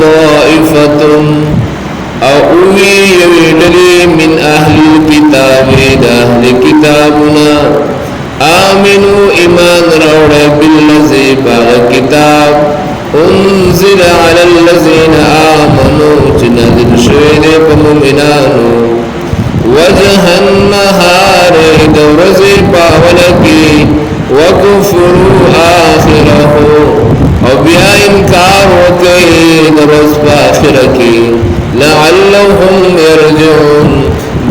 طائفة او اوی یویدلی من اهل الكتاب دا اهل کتابنا آمنوا ایمان روڑے باللذی باغ کتاب انزل على الذين آمنوا چنازل شوید پمومنانو وجه النهار دورزی پاولکی وکفروا آخره او بیا انکار وکی درز پاخر کی لعلهم يرجعون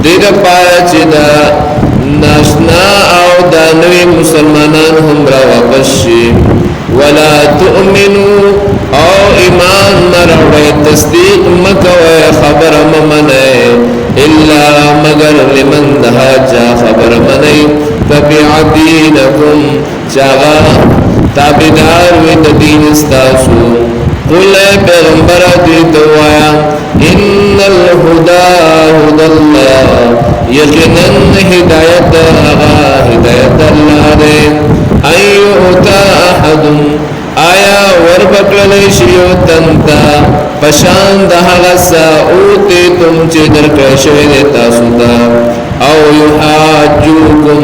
دید پایا چی دا ناشنا او دانوی مسلمانان هم را واپس شی ولا تؤمنوا او ایمان نروڑی تصدیق مکوی خبر ممنی الا مگر لمن دها چا خبر منی تبع دینکم چاگا تابدار وی دین استاسو قل پیغمبر دیتو آیا ان الهدى هدى الله یقینا ہدایت آغا ہدایت اللہ دے ایوتا احد آیا وربکلی شیو تنتا پشان دہغسا اوتی تم چی درکشوی دیتا ستا او یحاجوکم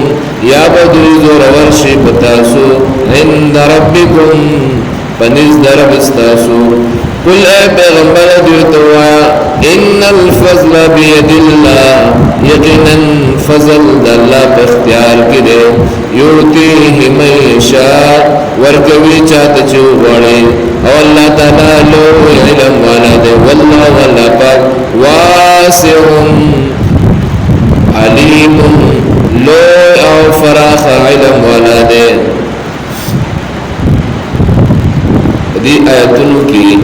یا بدوی زور ورشی بتاسو عند ربکم پنیز درب استاسو قل اے پیغمبر دیتوایا ان الفضل بید اللہ یقینا فضل داللہ پہ اختیار کرے یوتیہ من یشاء ورکوی چاہتا چو غڑے او اللہ تعالی لو علم والا دے واللہ والا پاک واسع علیم لو او فراخ علم والا دے دی آیتونو کی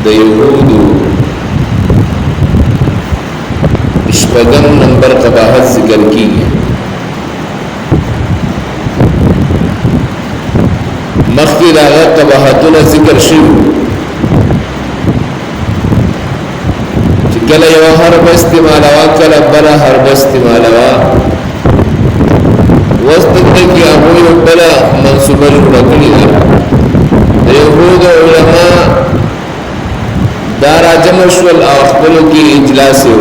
د یهودو شپږم نمبر قباحت ذکر کیږي مخکې راغلي قباحتونه ذکر شوي چې کله یو حرف استعمالوا کله بل حرف استعمالوا وسط کې هغه یو بل منصوبه جوړ کړی ده یهود علماء دارا جمع شول او خپلو کی اجلاس یو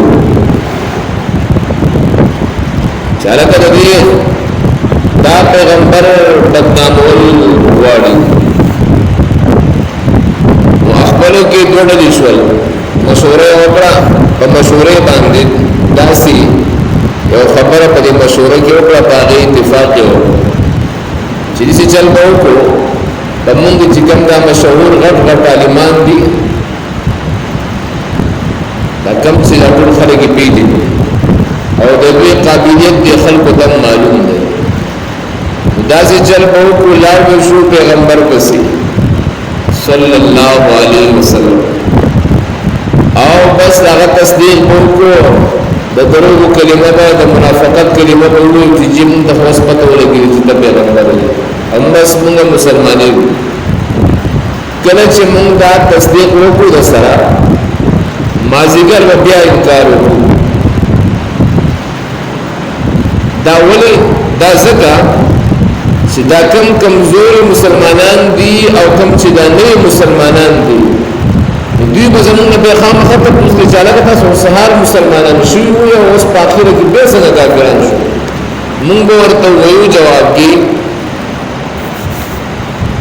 چالکه دی دا پیغمبر بدنامول غواړي نو خپلو کی دوړل شول مشوره وکړه په مشوره باندې داسي یو خبره په دې مشوره کې وکړه په اتفاق یو چې دې چل به وکړو پمونږ چې کوم دا مشهور غټ عالمان دي دا کوم چې ټول خلک پیژني او د دې قابلیت د خلکو ته معلوم ده دا چې چل په کولار به شو پیغمبر پسې صلی الله علیه وسلم او بس هغه تصدیق وکړو د دروغ کلمه د منافقت کلمه وکړو چې جیم د هوس پته ولګي چې د پیغمبر دی هم بس موږ مسلمانې یو کله چې موږ دا تصدیق وکړو د سره مازیګر بیا انکار وکړو دا ولې دا ځکه چې دا کم کمزوري مسلمانان دي او کم چې دا نه مسلمانان دي دوی به زمونږ به خامخا ته پوښتنه چاله تاسو سهار مسلمانان شو او اوس په اخر کې به څنګه کافران شو موږ ورته وایو جواب کې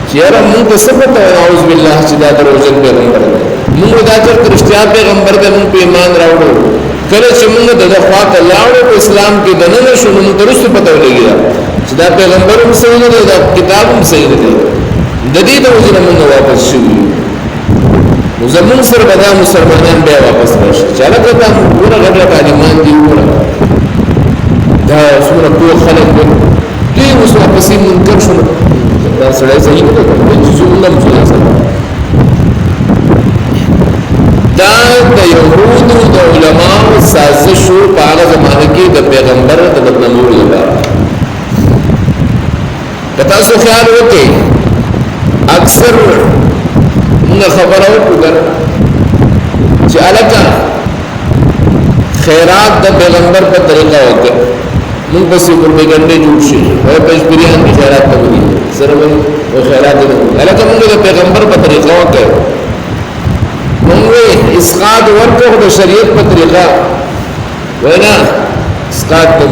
چیرې موږ څه پته اعوذ بالله چې دا دروژن پیغمبر دی موږ دا چې رښتیا پیغمبر دی موږ په ایمان راوړو کله چې موږ د خواته لاړو په اسلام کې دنه شو موږ درست پته ولګی چې دا پیغمبر هم صحیح نه دی دا کتاب هم صحیح نه دی د دې د وجه موږ واپس شو زمون سره بدا مسلمانان بیا واپس راشي چاله کته ګوره غږه تعلیمان دی ګوره دا څومره ټول خلک دي اوس واپس منکر شو دا سره صحیح نه دی چې څنګه مسلمان دا د يهودو د علماء سازش شو په هغه زمانه کې د پیغمبر د بدنامولو لپاره کته څو خیال وکړي اکثر موږ خبره وکړه چې الکه خیرات د پیغمبر په طریقه وکړه موږ بس یو پروپاګاندا جوړ شي او پېشبریان خیرات ته وایي سره وایي او خیرات دې الکه موږ د پیغمبر په طریقه وکړه مونږ اسقاط ورکو د شریعت په طریقه وینا اسقاط ته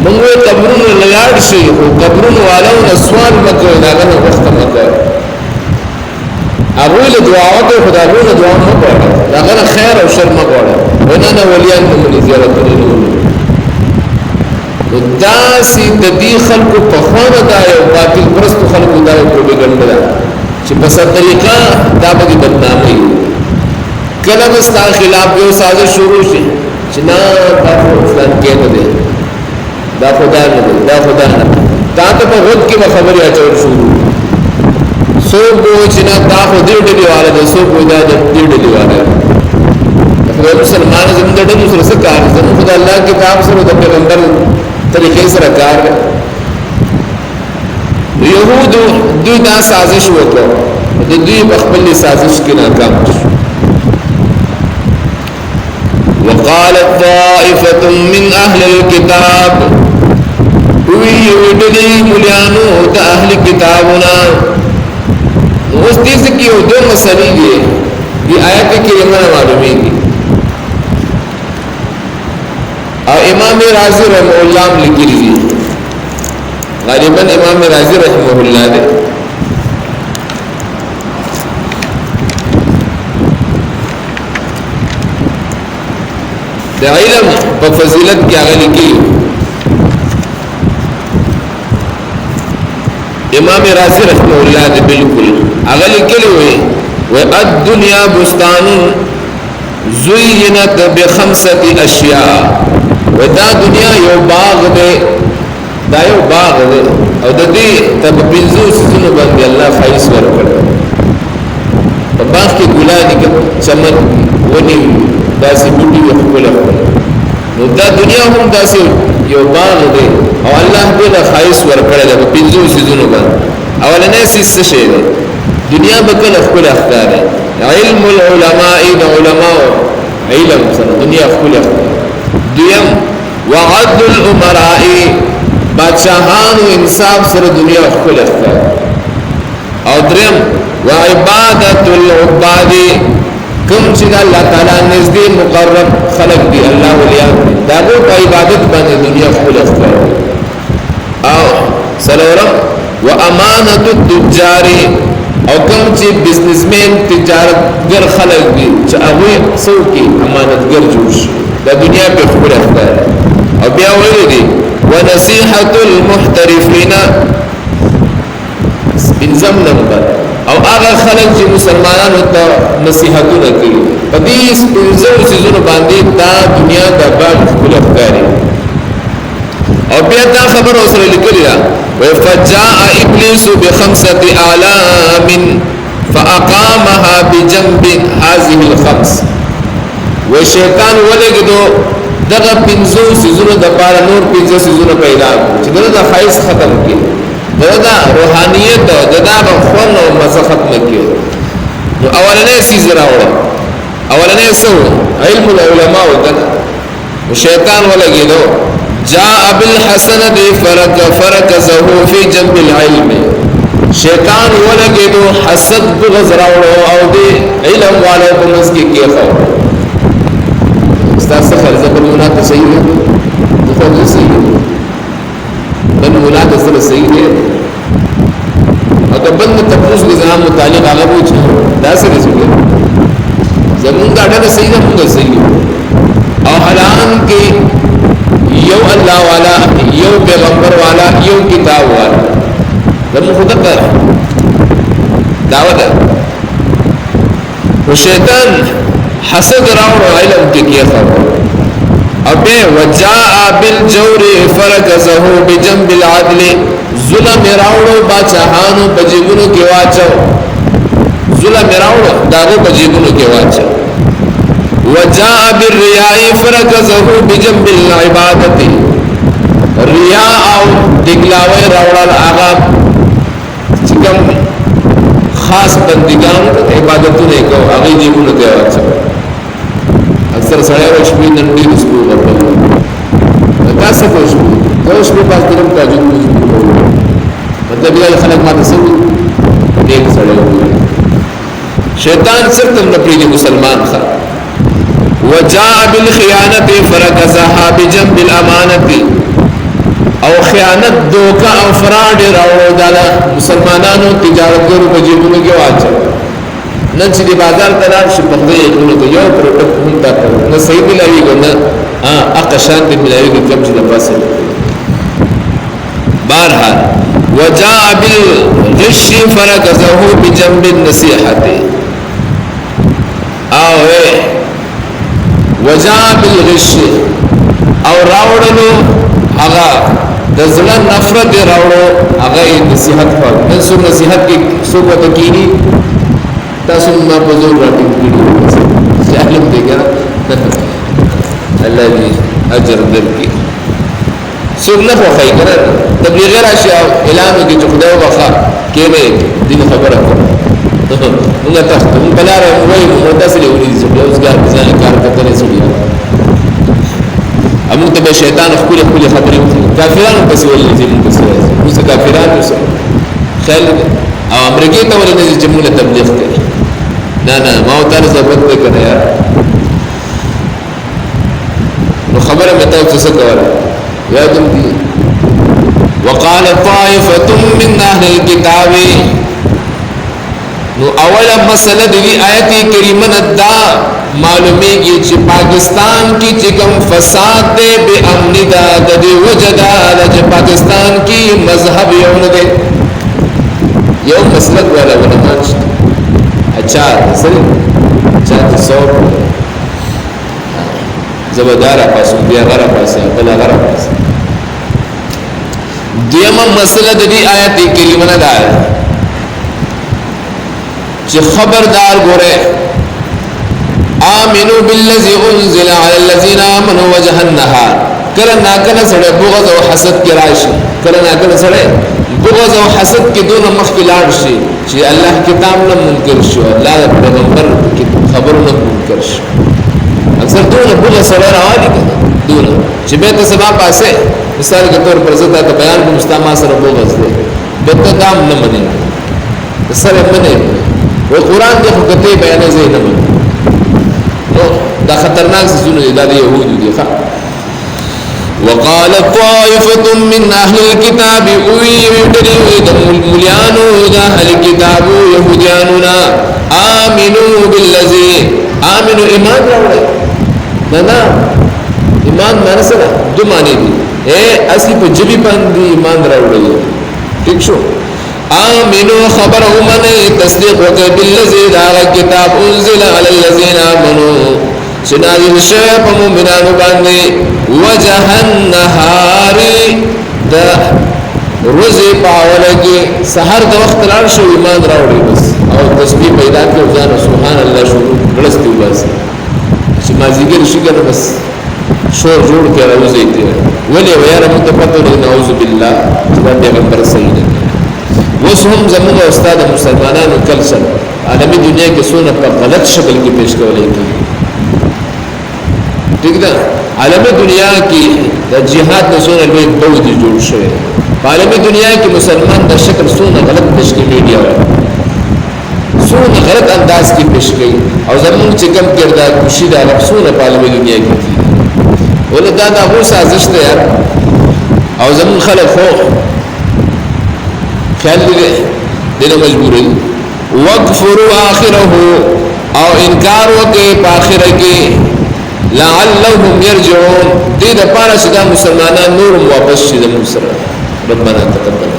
مونږ قبرونو لاړ شي او قبرونو والو نه سوال وکړي دا نه وخت مکه هغه له دعاوته خدایونو دعا نه کوي دا غره خیر او شر نه کوي ونه نه ولیان موږ زیارت کوي دا سي د دې خلکو په خوانه دا یو باطل پرست خلکو دا یو پروپاګاندا چې په ست طریقه دا به بدنامي کله مستا خلاف یو سازش شروع شي چې نه دا فلان کې نه دی دا خدا نه دی دا خدا نه دا ته په غوږ کې خبري اچول شروع سو کو چې نه دا خو دې ډېری والا د سو کو دا دې ډېری والا خدای مسلمان زموږ د ډېر سره کار زموږ خدای الله کتاب سره د پیغمبر طریقې سره کار دی يهود دوی دا سازش وکړه د دوی په خپل سازش کې ناکام شو وقالت طائفة من أهل الكتاب ويودلي مليانو دا أهل كتابنا وستيس کی دو مسئلے دی آیت کریمہ معلومی دی اور امام رازی رحمہ اللہ لکھی دی غالباً امام رازی رحمہ اللہ دے دا علم پا فضیلت کی آگلی کی امام رازی رحمہ اللہ دے بالکل اغلی کلی ہوئی الدنیا بستان زینت بخمسة اشیاء دا دنیا you Bagh they the you باغ دے او دا دی تب پنزو سزنو بندی اللہ خیس ورکڑ باغ کی گلانی کا چمن ونی دا سی بوٹی وخبول اخبول نو دا دنیا هم دا سی یو باغ دے او اللہ دیل خیس ورکڑ دا پنزو سزنو بند اولنے سیس سشے دے دنیا بکل اخبول اختار ہے علم العلماء دا علماء علم سر دنیا اخبول اختار دویم وعد الامراء بادشاہان و انصاف سر دنیا اخبول اختار او درم وعبادت العباد کم چیز اللہ تعالی نزدی مقرب خلق دی اللہ ولیان دی داگو پا عبادت باندې دنیا اخبول اختار او سلورم وامانت التجار او کم چې بزنسمن تجارت ګر خلک دي چې هغه څو کې امانتګر جوړ شي د دنیا په خپل اختیار او بیا ویل دي ونصيحه المحترفين انزم نمبر او هغه خلک چې مسلمانانو ته نصيحتونه کوي په دې انزم سيزونو باندې دا دنیا د باب خپل اختیار او بیا دا خبر اوسره لیکلی دا وفجاء ابلیس بخمسه اعلام فاقامها بجنب هذه الخمس وشیطان ولګدو دغه پنځو سيزونو د پاره نور پنځه سيزونو پیدا چې دغه خایس ختم کړي دغه روحانيت دغه خون او مزه ختم کړي نو اولنې سيز راوړ اولنې سو علم العلماء دغه شیطان ولګدو جاء بالحسنة فركزه في جنب العلم شیطان ولګیدو حسد بغض راوړو او دی علم والو په مسکی کې خو استاد سفر زبرونه ته صحیح دی خو دې صحیح دی بل مولا د سره صحیح دی او د بند تفوس نظام متعلق هغه و چې دا سره صحیح زمونږ دا ډېر صحیح ده موږ صحیح او حالان کې یو الله والا یو پیغمبر والا یو کتاب والا دمو خدا کر دعوت و شیطان حسد راوڑ علم کی کیا خبر او بے وجاء بالجور فرکزہو بجنب العدل ظلم راوڑو باچہانو بجیبونو کی واچو ظلم راوڑو داغو بجیبونو کی واچو وجاء بالرياء فركزه بجنب العبادة رياء او دگلاوی راوڑا آغا چکم خاص بندگان عبادتو نیکو آغی جیبونو تیوار چکو اکثر سڑے وشبی ننڈی رسکو غربت نکاسا کوشبی کوشبی پاس درم تاجد کوشبی مطلب یہ خلق ما تصوی نیک سڑے ہوئی شیطان صرف نپریدی مسلمان خا وجاء بالخیانت فرکزها بجنب الامانت او خیانت دوکا او فراډ راوړو دا مسلمانانو تجارتګرو په جیبونو کې واچو نن چې د بازار ته لاړ شي په دې یو ته یو پروډکټ هم تا نه صحیح ملایي ګنه اقشان دې ملایي کې کم چې د پاسه بهرحال وجاء بالغش فركزه بجنب النصيحه او وجاء بالغش او راوړلو هغه د زړه نفرت راوړو هغه نصيحت پر نن نصيحت کې څو وته کیږي تاسو ما په زور راټینګ کړی ځکه دې ګره الله دې اجر درکړي څنګه په خای کړه تبلیغ راشي اعلان کې چې خدای وخا کېږي دې خبره کوي موږ تاسو په بلاره وایو متصل ولې چې اوس ګار ځان کار کوي سړي امون ته شیطان خپل خبرې کافرانو پس ولې چې موږ پس اوس کافرانو سره خیال او امریکای ته ولې چې موږ تبلیغ کوي نه ما او تر ضبط کړه یار نو خبره مته څه کوله یادم دي وقال طائفه من اهل الكتاب نو اوله مسله دی آیت کریمه دا معلومیږي چې پاکستان کې چې کوم فساد دی به امن دا د وجدا د پاکستان کې مذهب یو نه دی یو مسلک والا ولمان اچھا سره اچھا تصو زبردار پاسو بیا غره پاسه بل غره پاسه دیمه مسله د دې آیت کریمه نه ده چې خبردار ګوره آمنو بالذي انزل على الذين امنوا وجه النهار کله ناکله سره بغض او حسد کې راشي کله ناکله سره بغض او حسد کې دونه مخکلار شي چې الله کتاب نه منکر شو الله پیغمبر خبر نه منکر شو اکثر دونه بغض سره راوالي دونه چې به ته سبا پاسه مثال کے طور پر زتا ته بیان کوم مستما سره بغض دی به ته دام نه مني سره مني و قرآن دې خطه بیان زینب نو دا خطرناک سونه دي د يهودو دي ښا وقال طائفه من اهل الكتاب مليانو د اهل الكتاب يهودياننا امنوا بالذي امنوا ایمان راوړل نه ایمان مرسله دو معنی دي اصلي په جبي باندې ایمان راوړل ٹھیک شو آمنو خبر امنی تصدیق وکر باللزی داغ کتاب انزل علی اللذین آمنو سنازل شیف مومنانو باندی وجہ النهاری دا روزی پاولگی سحر دا وقت لارشو ایمان راوڑی بس او تسبیح پیدا کی وزان سبحان اللہ شروع گلستی بس چی مازیگر شکر بس شور جوڑ کے روزی تیر ولی ویارا متفقر نعوذ باللہ چلا پیغمبر سیدن وسهم زموږ استاد مسلمانانو کلچر عالمي دنیا کې سونه په غلط شکل کې پیش کولای کی ٹھیک ده عالمي دنیا کې د جهاد د سونه لوی بود جوړ شوی عالمي دنیا کې مسلمان د شکل سونه غلط پیش کې میډیا سونه غلط انداز کې پیش کوي او زموږ چې کوم کردار خوشي د عرب سونه په عالمي دنیا کې ولدا دا هو سازش ده او زموږ خلک خو خیال دینا مجبوری وَقْفُرُوا آخِرَهُ او انکار وکے پاخرہ کی لَعَلَّهُمْ يَرْجِعُونَ دید پارا شدہ مسلمانان نورم واپس شدہ مصر ربنا تقبل